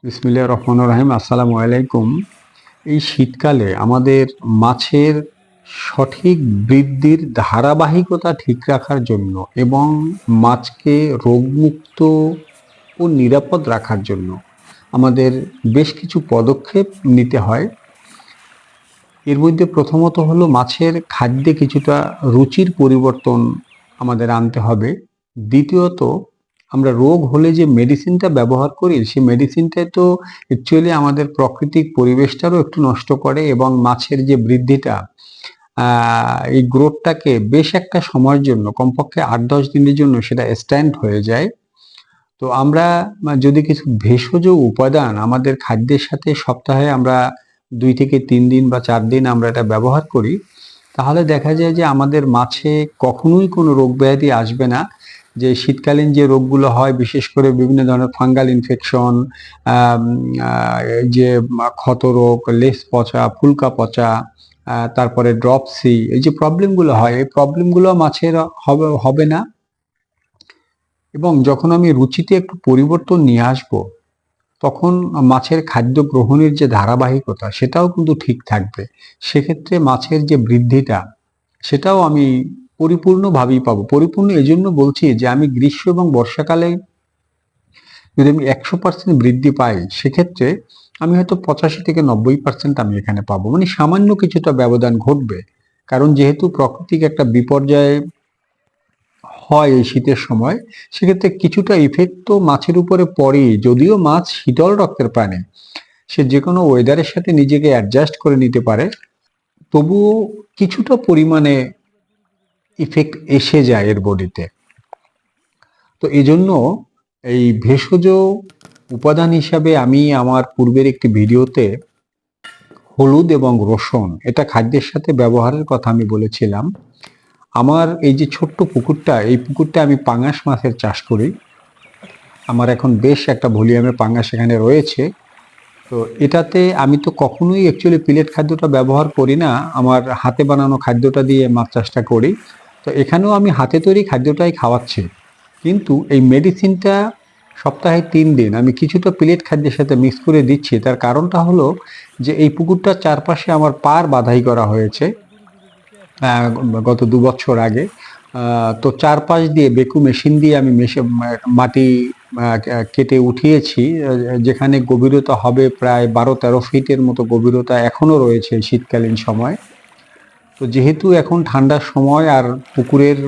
বিসমিল্লাহির রহমানির রহিম। আসসালামু আলাইকুম। এই শীতকালে আমাদের মাছের সঠিক বৃদ্ধির ধারাবাহিকতা ঠিক রাখার জন্য এবং মাছকে রোগমুক্ত ও নিরাপদ রাখার জন্য আমাদের বেশ কিছু পদক্ষেপ নিতে হয়। এর মধ্যে প্রথমত হলো মাছের খাদ্যে কিছুটা রুচির পরিবর্তন আমাদের আনতে হবে। দ্বিতীয়ত, আমরা রোগ হলে যে মেডিসিনটা ব্যবহার করি সেই মেডিসিনটা তো অ্যাকচুয়ালি আমাদের প্রাকৃতিক পরিবেশটারও একটু নষ্ট করে এবং মাছের যে বৃদ্ধিটা এই গ্রোথটাকে বেশ একটা সময়ের জন্য কমপক্ষে ৮-১০ দিনের জন্য সেটা স্ট্যান্ড হয়ে যায়। তো আমরা যদি কিছু ভেষজ উপাদান আমাদের খাদ্যের সাথে সপ্তাহে আমরা ২ থেকে ৩ দিন বা ৪ দিন আমরা এটা ব্যবহার করি, তাহলে দেখা যায় যে আমাদের মাছে কখনোই কোনো রোগ ব্যাধি আসবে না। যে শীতকালীন যে রোগগুলো হয়, বিশেষ করে বিভিন্ন ধরনের ফাঙ্গাল ইনফেকশন, এই যে ক্ষতরোগ, লেজ পচা, ফুলকা পচা, তারপরে ড্রপসি, এই যে প্রবলেমগুলো হয়, এই প্রবলেমগুলো মাছের হবে না। এবং যখন আমি রুচিতে একটু পরিবর্তন নিয়ে আসব, তখন মাছের খাদ্য গ্রহণের যে ধারাবাহিকতা সেটাও কিন্তু ঠিক থাকবে। সেক্ষেত্রে মাছের যে বৃদ্ধিটা সেটাও আমি পরিপূর্ণভাবেই পাবো। পরিপূর্ণ এজন্য বলছি যে আমি গ্রীষ্ম এবং বর্ষাকালে যদি আমি ১০০% বৃদ্ধি পাই, সেক্ষেত্রে আমি হয়তো ৮৫ থেকে ৯০% আমি এখানে পাবো। মানে সামান্য কিছুটা ব্যবধান ঘটবে। কারণ যেহেতু প্রাকৃতিক একটা বিপর্যয় হয় এই শীতের সময়, সেক্ষেত্রে কিছুটা ইফেক্ট তো মাছের উপরে পড়েই। যদিও মাছ শীতল রক্তের প্রাণী, সে যে কোনো ওয়েদারের সাথে নিজেকে অ্যাডজাস্ট করে নিতে পারে, তবুও কিছুটা পরিমাণে ইফেক্ট এসে যায় এর বডিতে। তো এজন্য এই ভেষজ উপাদান হিসাবে আমি আমার পূর্বের একটি ভিডিওতে হলুদ এবং রসুন এটা খাদ্যের সাথে ব্যবহারের কথা আমি বলেছিলাম। আমার এই যে ছোট্ট পুকুরটা, এই পুকুরটা আমি পাঙাশ মাছের চাষ করি। আমার এখন বেশ একটা ভলিউমে পাঙাশ এখানে রয়েছে। তো এটাতে আমি তো কখনোই অ্যাকচুয়ালি পিলেট খাদ্যটা ব্যবহার করি না, আমার হাতে বানানো খাদ্যটা দিয়ে মাছ চাষটা করি। তো এখানেও আমি হাতে তৈরি খাদ্যটাই খাওয়াচ্ছি, কিন্তু এই মেডিসিনটা সপ্তাহে ৩ দিন আমি কিছুটা প্লেট খাদ্যের সাথে মিক্স করে দিচ্ছি। তার কারণটা হলো যে এই পুকুরটার চারপাশে আমার পার বাঁধাই করা হয়েছে গত ২ বছর আগে। তো চারপাশ দিয়ে বেকু মেশিন দিয়ে আমি মাটি কেটে উঠিয়েছি, যেখানে গভীরতা হবে প্রায় ১২-১৩ ফিটের মতো গভীরতা এখনো রয়েছে শীতকালীন সময়। তো যেহেতু এখন ঠান্ডার সময় আর পুকুরের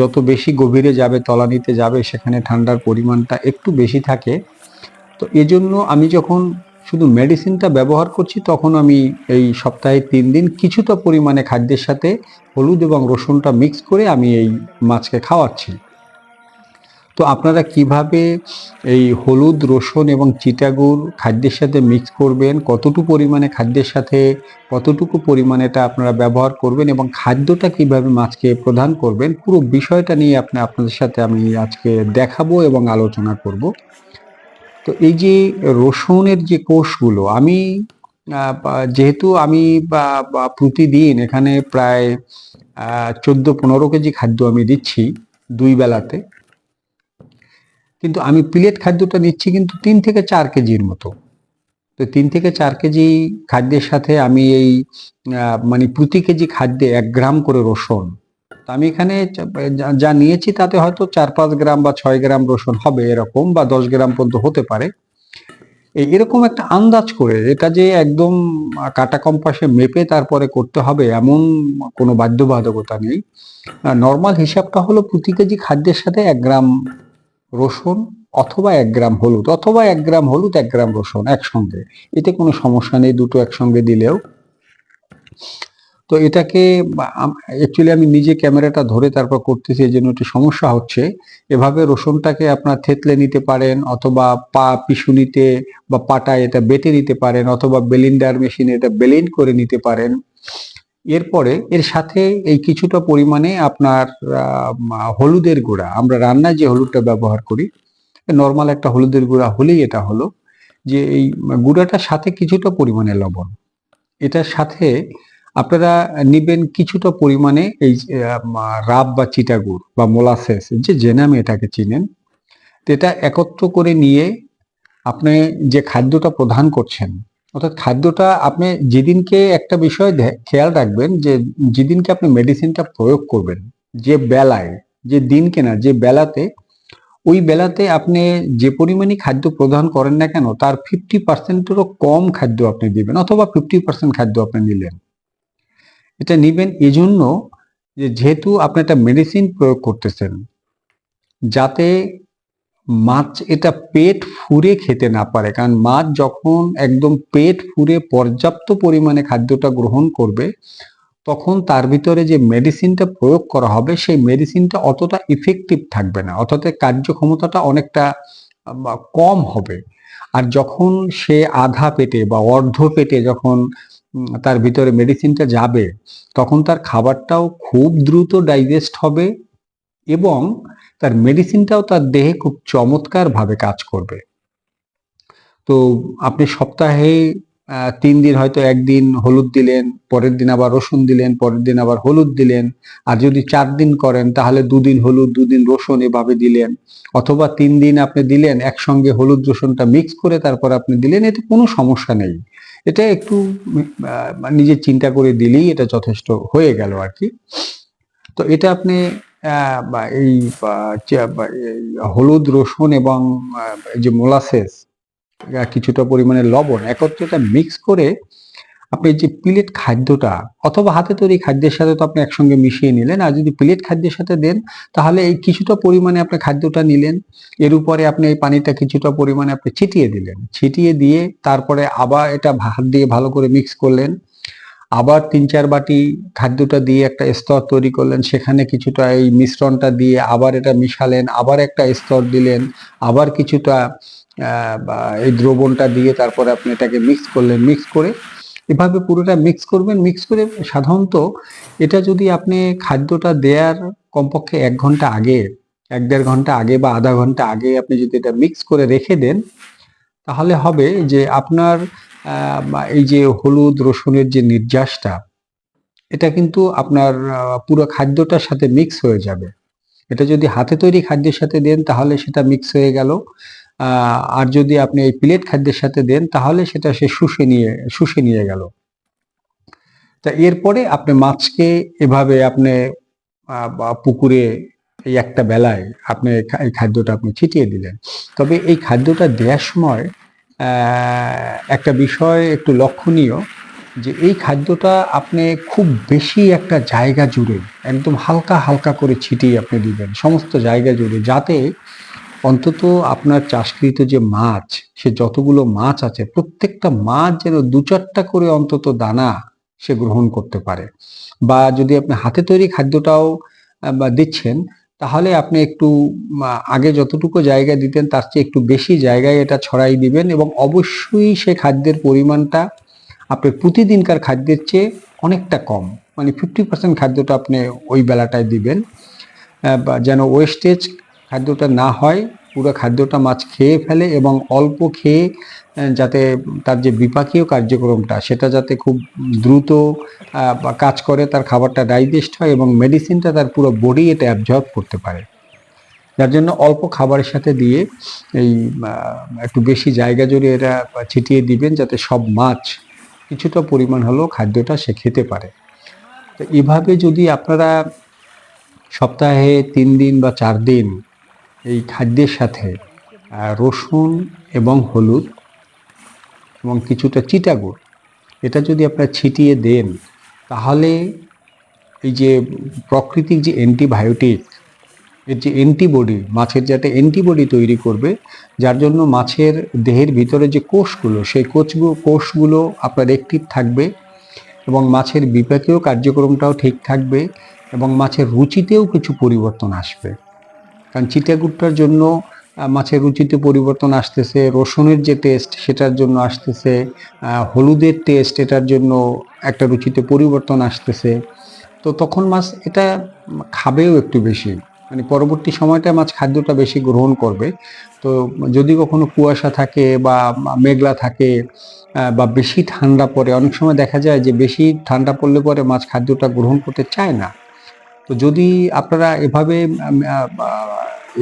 যত বেশি গভীরে যাবে, তলানিতে যাবে, সেখানে ঠান্ডার পরিমাণটা একটু বেশি থাকে। তো এজন্য আমি যখন শুধু মেডিসিনটা ব্যবহার করছি, তখন আমি এই সপ্তাহে ৩ দিন কিছুটা পরিমাণে খাদ্যের সাথে হলুদ এবং রসুনটা মিক্স করে আমি এই মাছকে খাওয়াচ্ছি। তো আপনারা কিভাবে এই হলুদ, রসুন এবং চিটাগুড় খাদ্যের সাথে মিক্স করবেন, কতটুকু পরিমাণে খাদ্যের সাথে কতটুকু পরিমাণে এটা আপনারা ব্যবহার করবেন এবং খাদ্যটা কিভাবে মাছকে প্রদান করবেন, পুরো বিষয়টা নিয়ে আপনাদের সাথে আমি আজকে দেখাবো এবং আলোচনা করব। তো এই যে রসুনের যে কোষগুলো আমি যেহেতু আমি প্রতিদিন এখানে প্রায় ১৪-১৫ কেজি খাদ্য আমি দিচ্ছি ২ বেলাতে, কিন্তু আমি প্লেট খাদ্যটা নিচ্ছি কিন্তু ৩ থেকে ৪ কেজির মতো। তো ৩ থেকে ৪ কেজি খাদ্যের সাথে আমি এই মানে প্রতি কেজি খাদ্যে ১ গ্রাম করে রসুন, তো আমি এখানে যা নিয়েছি তাতে হয়তো ৪-৫ গ্রাম বা ৬ গ্রাম রসুন হবে এরকম, বা ১০ গ্রাম পর্যন্ত হতে পারে। এরকম একটা আন্দাজ করে, এটা যে একদম কাটা কম্পাসে মেপে তারপরে করতে হবে এমন কোনো বাধ্যবাধকতা নেই। নর্মাল হিসাবটা হলো প্রতি কেজি খাদ্যের সাথে ১ গ্রাম রসুন অথবা ১ গ্রাম হলুদ, অথবা ১ গ্রাম হলুদ ১ গ্রাম রসুন একসঙ্গে, এতে কোনো সমস্যা নেই দুটো একসঙ্গে দিলেও। তো এটাকে অ্যাকচুয়ালি আমি নিজে ক্যামেরাটা ধরে তারপর করতেছি, এই জন্য একটু সমস্যা হচ্ছে। এভাবে রসুনটাকে আপনার থেতলে নিতে পারেন, অথবা পিষুনিতে বা পাটায় এটা বেটে নিতে পারেন, অথবা ব্লেন্ডার মেশিনে এটা ব্লেন্ড করে নিতে পারেন। এরপরে এর সাথে এই কিছুটা পরিমাণে আপনার হলুদের গুঁড়া, আমরা রান্নায় যে হলুদটা ব্যবহার করি, নর্মাল একটা হলুদের গুঁড়া হলেই এটা হলো। যে এই গুঁড়াটার সাথে কিছুটা পরিমাণে লবণ, এটার সাথে আপনারা নিবেন কিছুটা পরিমাণে এই রাব বা চিটাগুড় বা মোলাসেস, যে নামে এটাকে চিনেন। তো এটা একত্র করে নিয়ে আপনি যে খাদ্যটা প্রদান করছেন, অর্থাৎ খাদ্যটা আপনি যেদিনকে একটা বিষয় খেয়াল রাখবেন যে যেদিনকে আপনি মেডিসিনটা প্রয়োগ করবেন, যে বেলায়, যে দিনকে না, যে বেলাতে, ওই বেলাতে আপনি যে পরিমাণই খাদ্য প্রদান করেন না কেন তার 50%-এরও কম খাদ্য আপনি দিবেন, অথবা 50% খাদ্য আপনি নিলেন। এটা নিবেন এজন্য যে যেহেতু আপনি একটা মেডিসিন প্রয়োগ করতেছেন, যাতে মাছ এটা পেট ফুঁড়ে খেতে না পারে। কারণ মাছ যখন একদম পেট ফুঁড়ে পর্যাপ্ত পরিমাণে খাদ্যটা গ্রহণ করবে, তখন তার ভিতরে যে মেডিসিনটা প্রয়োগ করা হবে সেই মেডিসিনটা অতটা ইফেক্টিভ থাকবে না, অর্থাৎ কার্যক্ষমতাটা অনেকটা কম হবে। আর যখন সে আধা পেটে বা অর্ধ পেটে যখন তার ভিতরে মেডিসিনটা যাবে, তখন তার খাবারটাও খুব দ্রুত ডাইজেস্ট হবে এবং তার মেডিসিনটাও তার দেহে খুব চমৎকারভাবে কাজ করবে। তো আপনি সপ্তাহে ৩ দিন হয়তো একদিন হলুদ দিলেন, পরের দিন আবার রসুন দিলেন, পরের দিন আবার হলুদ দিলেন। আর যদি ৪ দিন করেন তাহলে ২ দিন হলুদ, ২ দিন রসুন এভাবে দিলেন। অথবা ৩ দিন আপনি দিলেন একসঙ্গে হলুদ রসুনটা মিক্স করে তারপর আপনি দিলেন, এতে কোনো সমস্যা নেই। এটা একটু নিজে চিন্তা করে দিলেই এটা যথেষ্ট হয়ে গেল আরকি। তো এটা আপনি এই হলুদ, রসুন এবং এই যে মোলাসেস, কিছুটা পরিমাণে লবণ একত্রে এটা মিক্স করে আপনি যে প্লেট খাদ্যটা, অথবা হাতে তৈরি খাদ্যের সাথে তো আপনি একসঙ্গে মিশিয়ে নিলেন, আর যদি প্লেট খাদ্যের সাথে দেন তাহলে এই কিছুটা পরিমাণে আপনি খাদ্যটা নিলেন, এর উপরে আপনি এই পানিটা কিছুটা পরিমাণে আপনি ছিটিয়ে দিলেন, ছিটিয়ে দিয়ে তারপরে আবার এটা হাত দিয়ে ভালো করে মিক্স করলেন, আবার ৩-৪ বাটি খাদ্যটা দিয়ে একটা স্তর তৈরি করলেন, সেখানে কিছুটা এই মিশ্রণটা দিয়ে আবার এটা মিশালেন, আবার একটা স্তর দিলেন, আবার কিছুটা এই দ্রবণটা দিয়ে তারপরে আপনি এটাকে মিক্স করলেন, মিক্স করে এভাবে পুরোটা মিক্স করবেন। মিক্স করে সাধারণত এটা যদি আপনি খাদ্যটা দেওয়ার কমপক্ষে ১ ঘন্টা আগে, ১-১.৫ ঘন্টা আগে বা আধা ঘন্টা আগে আপনি যদি এটা মিক্স করে রেখে দেন, তাহলে হবে যে আপনার এই যে হলুদ রসুনের যে নির্যাসটা, এটা কিন্তু আপনার পুরো খাদ্যটার সাথে মিক্স হয়ে যাবে। এটা যদি হাতে তৈরি খাদ্যের সাথে দেন তাহলে সেটা মিক্স হয়ে গেল। আর যদি আপনি এই প্লেট খাদ্যের সাথে দেন তাহলে সেটা সে শুষে নিয়ে গেল। তা এরপরে আপনি মাছকে এভাবে আপনি বা পুকুরে এই একটা বেলায় আপনি এই খাদ্যটা আপনি ছিটিয়ে দিলেন। তবে এই খাদ্যটা দেওয়ার সময় একটা বিষয় একটু লক্ষণীয়, যে এই খাদ্যটা আপনি খুব বেশি একটা জায়গা জুড়ে একদম হালকা হালকা করে ছিটিয়ে আপনি দিবেন সমস্ত জায়গা জুড়ে, যাতে অন্তত আপনার চাষকৃত যে মাছ, সে যতগুলো মাছ আছে প্রত্যেকটা মাছ যেন ২-৪টা করে অন্তত দানা সে গ্রহণ করতে পারে। বা যদি আপনি হাতে তৈরি খাদ্যটাও দিচ্ছেন, তাহলে আপনি একটু আগে যতটুকু জায়গা দিতেন তার চেয়ে একটু বেশি জায়গায় এটা ছড়াই দিবেন, এবং অবশ্যই সে খাদ্যের পরিমাণটা আপনার প্রতিদিনকার খাদ্যের চেয়ে অনেকটা কম, মানে 50% খাদ্যটা আপনি ওই বেলাটায় দিবেন, যেন ওয়েস্টেজ খাদ্যটা না হয়, পুরো খাদ্যটা মাছ খেয়ে ফেলে এবং অল্প খেয়ে যাতে তার যে বিপাকীয় কার্যক্রমটা সেটা যাতে খুব দ্রুত কাজ করে, তার খাবারটা ডাইজেস্ট হয় এবং মেডিসিনটা তার পুরো বডি এটা অ্যাবজর্ব করতে পারে। যার জন্য অল্প খাবারের সাথে দিয়ে এই একটু বেশি জায়গা জুড়ে এটা ছিটিয়ে দিবেন, যাতে সব মাছ কিছুটা পরিমাণ হলেও খাদ্যটা সে খেতে পারে। তো এভাবে যদি আপনারা সপ্তাহে ৩ দিন বা ৪ দিন এই খাদ্যের সাথে রসুন এবং হলুদ এবং কিছুটা চিটাগুড় এটা যদি আপনারা ছিটিয়ে দেন, তাহলে এই যে প্রাকৃতিক যে অ্যান্টিবায়োটিক, এর যে অ্যান্টিবডি, মাছের যে একটা অ্যান্টিবডি তৈরি করবে, যার জন্য মাছের দেহের ভিতরে যে কোষগুলো, সেই কোষগুলো আপনার অ্যাক্টিভ থাকবে এবং মাছের বিপাকীয় কার্যক্রমটাও ঠিক থাকবে এবং মাছের রুচিতেও কিছু পরিবর্তন আসবে। কারণ চিটাগুড়টার জন্য মাছের রুচিতে পরিবর্তন আসতেছে, রসুনের যে টেস্ট সেটার জন্য আসতেছে, হলুদের টেস্ট এটার জন্য একটা রুচিতে পরিবর্তন আসতেছে। তো তখন মাছ এটা খাবেও একটু বেশি, মানে পরবর্তী সময়টা মাছ খাদ্যটা বেশি গ্রহণ করবে। তো যদি কখনো কুয়াশা থাকে বা মেঘলা থাকে বা বেশি ঠান্ডা পড়ে, অনেক সময় দেখা যায় যে বেশি ঠান্ডা পড়লে পরে মাছ খাদ্যটা গ্রহণ করতে চায় না। তো যদি আপনারা এভাবে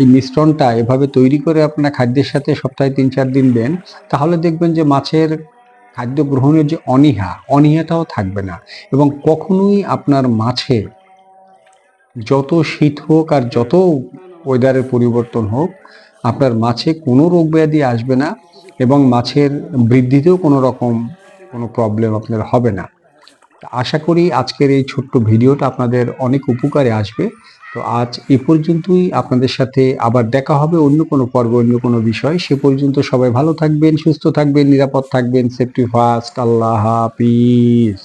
এই মিশ্রণটা এভাবে তৈরি করে আপনার খাদ্যের সাথে সপ্তাহে 3-4 দিন দেন, তাহলে দেখবেন যে মাছের খাদ্য গ্রহণের যে অনীহাটাও থাকবে না, এবং কখনোই আপনার মাছে যত শীত হোক আর যত ওয়েদারের পরিবর্তন হোক, আপনার মাছে কোনো রোগ ব্যাধি আসবে না, এবং মাছের বৃদ্ধিতেও কোনো প্রবলেম আপনার হবে না। আশা করি আজকের এই ছোট্ট ভিডিওটা আপনাদের অনেক উপকারে আসবে। তো আজ এ পর্যন্তই। আপনাদের সাথে আবার দেখা হবে অন্য কোনো পর্বে, অন্য কোনো বিষয়। সে পর্যন্ত সবাই ভালো থাকবেন, সুস্থ থাকবেন, নিরাপদ থাকবেন। Safety first. আল্লাহ হাফিজ।